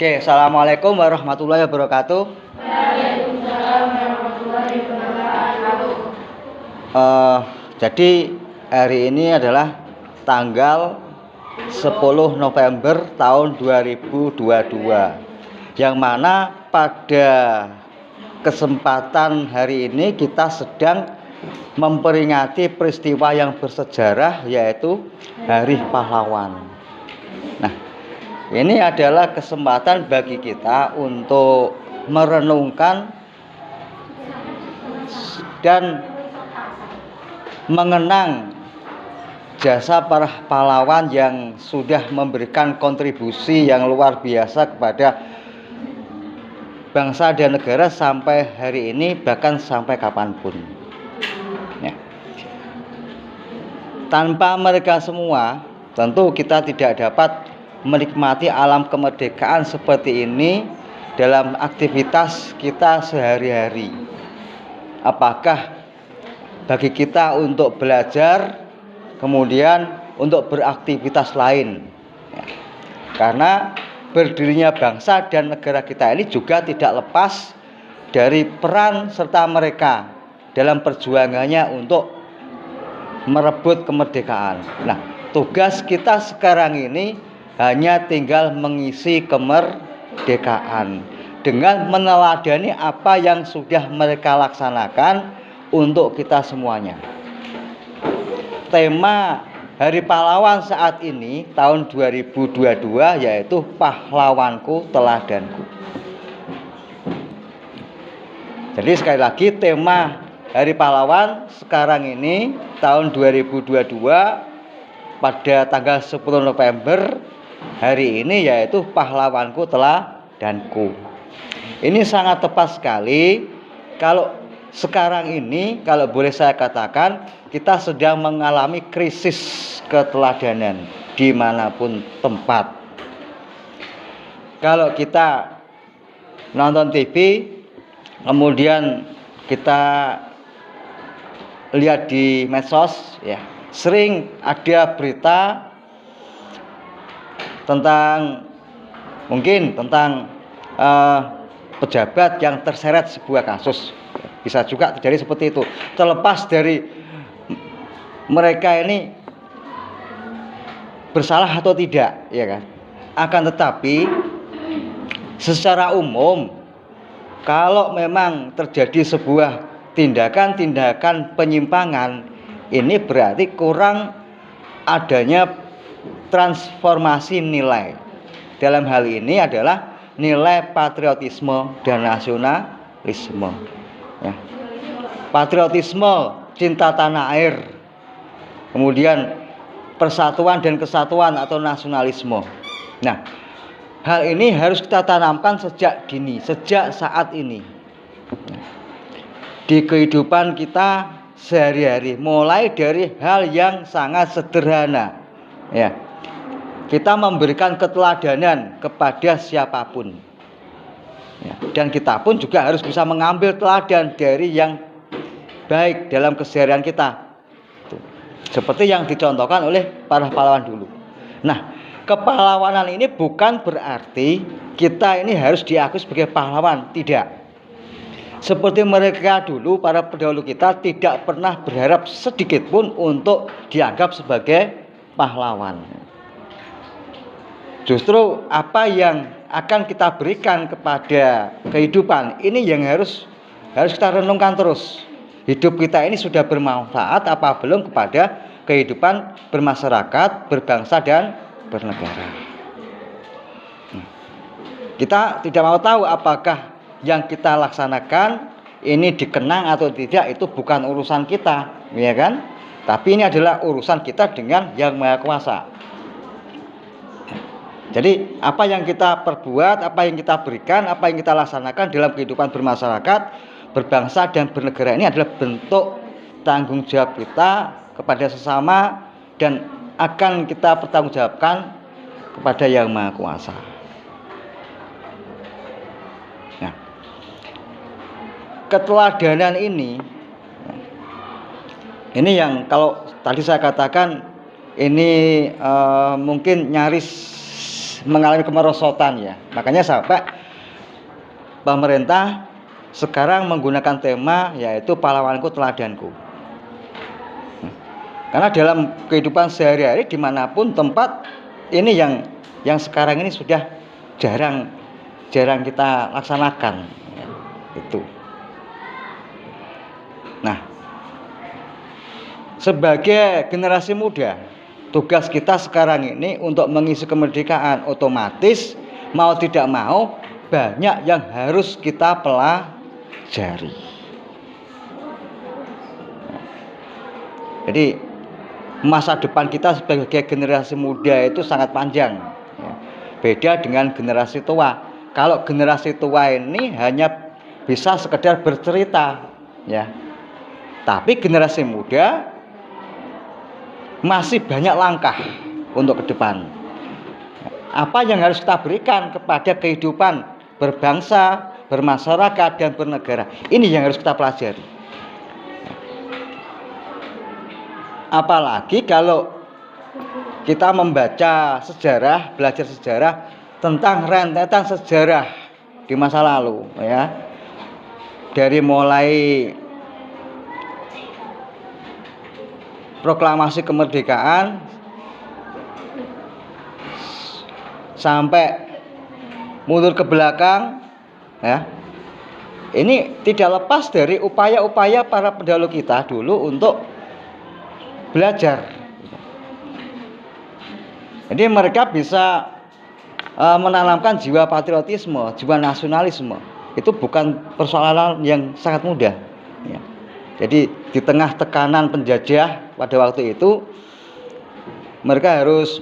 Oke, assalamualaikum warahmatullahi wabarakatuh. Waalaikumsalam warahmatullahi wabarakatuh. Jadi hari ini adalah tanggal 10 November tahun 2022, yang mana pada kesempatan hari ini kita sedang memperingati peristiwa yang bersejarah, yaitu Hari Pahlawan. Nah, ini adalah kesempatan bagi kita untuk merenungkan dan mengenang jasa para pahlawan yang sudah memberikan kontribusi yang luar biasa kepada bangsa dan negara sampai hari ini, bahkan sampai kapanpun. Ya. Tanpa mereka semua, tentu kita tidak dapat menikmati alam kemerdekaan seperti ini dalam aktivitas kita sehari-hari. Apakah bagi kita untuk belajar, kemudian untuk beraktivitas lain, ya. Karena berdirinya bangsa dan negara kita ini juga tidak lepas dari peran serta mereka dalam perjuangannya untuk merebut kemerdekaan. Nah, tugas kita sekarang ini hanya tinggal mengisi kemerdekaan dengan meneladani apa yang sudah mereka laksanakan untuk kita semuanya. Tema Hari Pahlawan saat ini tahun 2022 yaitu Pahlawanku Teladanku. Jadi sekali lagi, tema Hari Pahlawan sekarang ini tahun 2022 pada tanggal 10 November hari ini yaitu Pahlawanku Teladanku. Ini sangat tepat sekali kalau sekarang ini, kalau boleh saya katakan, kita sedang mengalami krisis keteladanan dimanapun tempat. Kalau kita nonton TV, kemudian kita lihat di medsos, ya, sering ada berita tentang pejabat yang terseret sebuah kasus. Bisa juga terjadi seperti itu, terlepas dari mereka ini bersalah atau tidak, ya kan. Akan tetapi secara umum, kalau memang terjadi sebuah tindakan-tindakan penyimpangan, ini berarti kurang adanya transformasi nilai. Dalam hal ini adalah nilai patriotisme dan nasionalisme, ya. Patriotisme, cinta tanah air, kemudian persatuan dan kesatuan atau nasionalisme. Nah, hal ini harus kita tanamkan sejak dini, sejak saat ini, di kehidupan kita sehari-hari, mulai dari hal yang sangat sederhana, ya. Kita memberikan keteladanan kepada siapapun, ya. Dan kita pun juga harus bisa mengambil teladan dari yang baik dalam keseharian kita, seperti yang dicontohkan oleh para pahlawan dulu. Nah, kepahlawanan ini bukan berarti kita ini harus diakui sebagai pahlawan, tidak. Seperti mereka dulu, para pendahulu kita tidak pernah berharap sedikit pun untuk dianggap sebagai pahlawan. Justru apa yang akan kita berikan kepada kehidupan ini yang harus kita renungkan terus. Hidup kita ini sudah bermanfaat apa belum kepada kehidupan bermasyarakat, berbangsa dan bernegara. Kita tidak mau tahu apakah yang kita laksanakan ini dikenang atau tidak, itu bukan urusan kita, ya kan? Tapi ini adalah urusan kita dengan Yang Maha Kuasa. Jadi apa yang kita perbuat, apa yang kita berikan, apa yang kita laksanakan dalam kehidupan bermasyarakat, berbangsa dan bernegara ini adalah bentuk tanggung jawab kita kepada sesama dan akan kita pertanggungjawabkan kepada Yang Maha Kuasa. Nah, keteladanan ini yang kalau tadi saya katakan ini mungkin nyaris mengalami kemerosotan ya. Makanya sampai pemerintah sekarang menggunakan tema yaitu pahlawanku teladanku. Karena dalam kehidupan sehari-hari dimanapun tempat ini yang sekarang ini sudah jarang kita laksanakan ya, itu. Nah, sebagai generasi muda, tugas kita sekarang ini untuk mengisi kemerdekaan, otomatis mau tidak mau banyak yang harus kita pelajari. Jadi masa depan kita sebagai generasi muda itu sangat panjang ya. Beda dengan generasi tua. Kalau generasi tua ini hanya bisa sekedar bercerita ya. Tapi generasi muda masih banyak langkah untuk ke depan. Apa yang harus kita berikan kepada kehidupan berbangsa, bermasyarakat, dan bernegara? Ini yang harus kita pelajari. Apalagi kalau kita membaca sejarah, belajar sejarah tentang rentetan sejarah di masa lalu ya. Dari mulai proklamasi kemerdekaan sampai mundur ke belakang ya. Ini tidak lepas dari upaya-upaya para pendahulu kita dulu untuk belajar. Jadi mereka bisa menanamkan jiwa patriotisme, jiwa nasionalisme. Itu bukan persoalan yang sangat mudah ya. Jadi di tengah tekanan penjajah pada waktu itu, mereka harus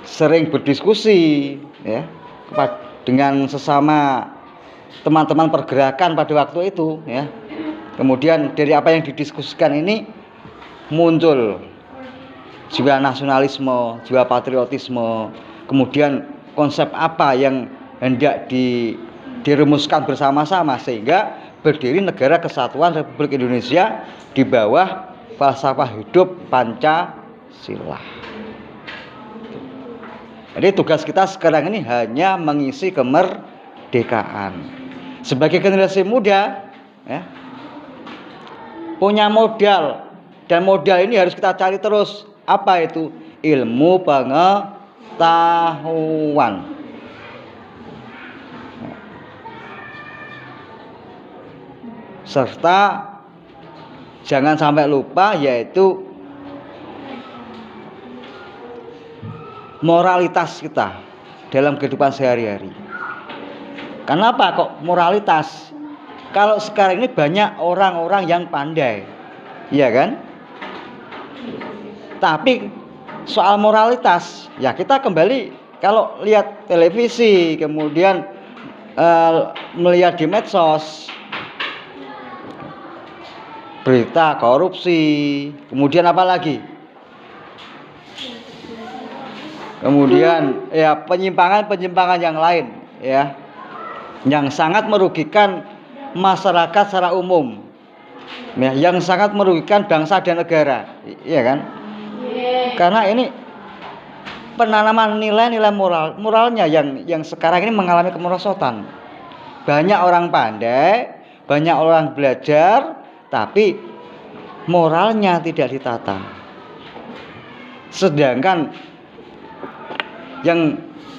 sering berdiskusi ya dengan sesama teman-teman pergerakan pada waktu itu ya. Kemudian dari apa yang didiskusikan ini muncul jiwa nasionalisme, jiwa patriotisme. Kemudian konsep apa yang hendak dirumuskan bersama-sama sehingga berdiri Negara Kesatuan Republik Indonesia di bawah falsafah hidup Pancasila. Jadi tugas kita sekarang ini hanya mengisi kemerdekaan. Sebagai generasi muda ya, punya modal, dan modal ini harus kita cari terus. Apa itu? Ilmu pengetahuan. Serta jangan sampai lupa yaitu moralitas kita dalam kehidupan sehari-hari. Kenapa kok moralitas? Kalau sekarang ini banyak orang-orang yang pandai, iya kan? Tapi soal moralitas, ya kita kembali kalau lihat televisi, kemudian melihat di medsos, berita korupsi, kemudian apa lagi? Kemudian ya penyimpangan yang lain, ya, yang sangat merugikan masyarakat secara umum ya, yang sangat merugikan bangsa dan negara, iya kan? Karena ini penanaman nilai-nilai moralnya yang sekarang ini mengalami kemerosotan. Banyak orang pandai, banyak orang belajar, tapi moralnya tidak ditata. Sedangkan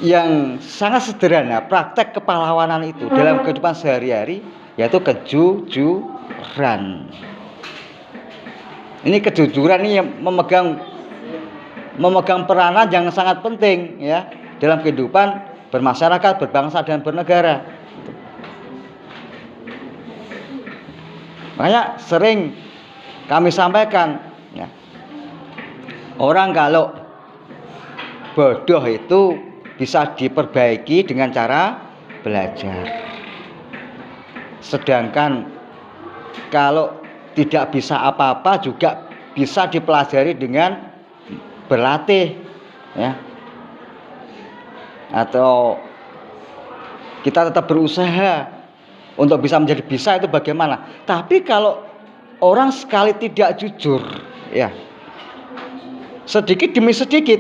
yang sangat sederhana praktek kepahlawanan itu dalam kehidupan sehari-hari yaitu kejujuran. Ini kejujuran ini yang memegang peranan yang sangat penting ya dalam kehidupan bermasyarakat, berbangsa dan bernegara. Makanya sering kami sampaikan ya, orang kalau bodoh itu bisa diperbaiki dengan cara belajar. Sedangkan kalau tidak bisa apa-apa juga bisa dipelajari dengan berlatih ya. Atau kita tetap berusaha untuk bisa menjadi bisa itu bagaimana. Tapi kalau orang sekali tidak jujur ya, sedikit demi sedikit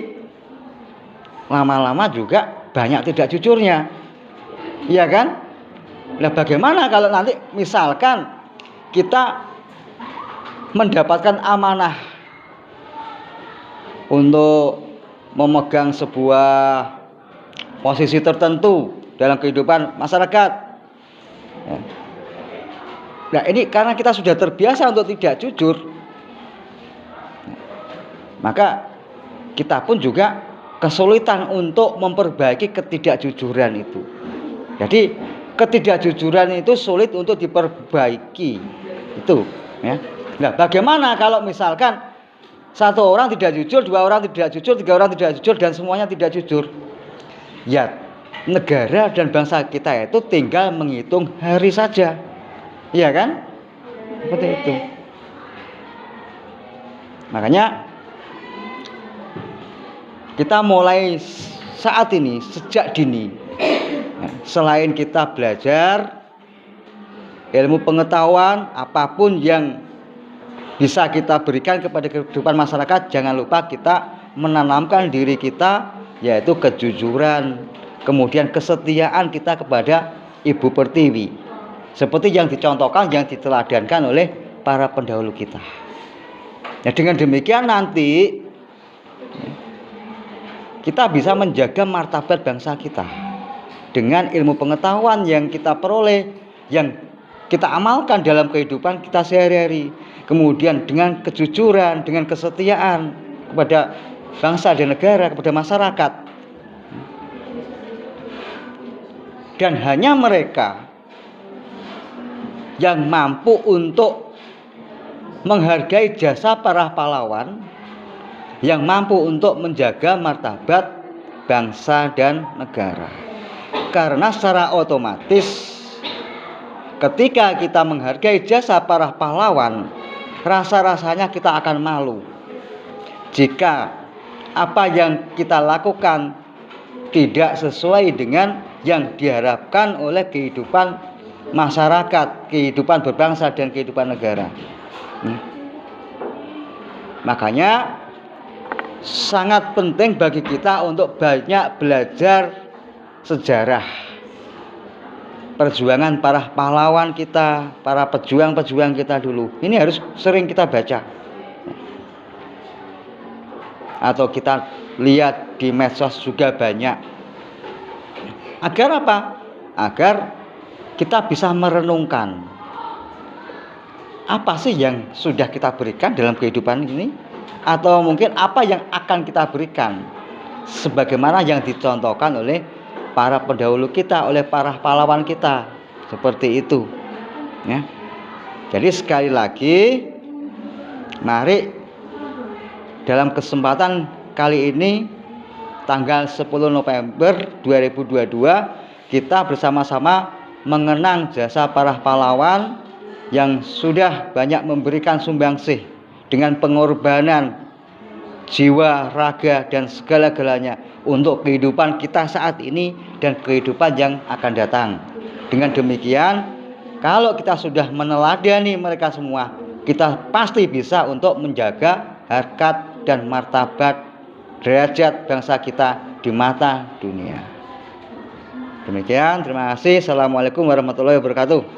lama-lama juga banyak tidak jujurnya. Iya kan? Nah, bagaimana kalau nanti misalkan kita mendapatkan amanah untuk memegang sebuah posisi tertentu dalam kehidupan masyarakat. Nah, ini karena kita sudah terbiasa untuk tidak jujur, maka kita pun juga kesulitan untuk memperbaiki ketidakjujuran itu. Jadi ketidakjujuran itu sulit untuk diperbaiki. Itu, ya. Nah, bagaimana kalau misalkan satu orang tidak jujur, dua orang tidak jujur, tiga orang tidak jujur, dan semuanya tidak jujur? Ya, negara dan bangsa kita itu tinggal menghitung hari saja. Iya kan? Seperti itu. Makanya kita mulai saat ini, sejak dini, selain kita belajar ilmu pengetahuan, apapun yang bisa kita berikan kepada kehidupan masyarakat, jangan lupa kita menanamkan diri kita, yaitu kejujuran, kemudian kesetiaan kita kepada Ibu Pertiwi, seperti yang dicontohkan, yang diteladankan oleh para pendahulu kita. Nah, dengan demikian nanti kita bisa menjaga martabat bangsa kita dengan ilmu pengetahuan yang kita peroleh, yang kita amalkan dalam kehidupan kita sehari-hari. Kemudian dengan kejujuran, dengan kesetiaan kepada bangsa dan negara, kepada masyarakat. Dan hanya mereka yang mampu untuk menghargai jasa para pahlawan, yang mampu untuk menjaga martabat bangsa dan negara. Karena secara otomatis ketika kita menghargai jasa para pahlawan, rasa-rasanya kita akan malu jika apa yang kita lakukan tidak sesuai dengan yang diharapkan oleh kehidupan masyarakat, kehidupan berbangsa dan kehidupan negara. Makanya sangat penting bagi kita untuk banyak belajar sejarah perjuangan para pahlawan kita, para pejuang-pejuang kita dulu. Ini harus sering kita baca, atau kita lihat di medsos juga banyak. Agar apa? Agar kita bisa merenungkan apa sih yang sudah kita berikan dalam kehidupan ini, atau mungkin apa yang akan kita berikan sebagaimana yang dicontohkan oleh para pendahulu kita, oleh para pahlawan kita, seperti itu, ya. Jadi sekali lagi, mari dalam kesempatan kali ini tanggal 10 November 2022 kita bersama-sama mengenang jasa para pahlawan yang sudah banyak memberikan sumbangsih dengan pengorbanan jiwa, raga, dan segala-galanya untuk kehidupan kita saat ini dan kehidupan yang akan datang. Dengan demikian, kalau kita sudah meneladani mereka semua, kita pasti bisa untuk menjaga harkat dan martabat derajat bangsa kita di mata dunia. Demikian, terima kasih. Assalamualaikum warahmatullahi wabarakatuh.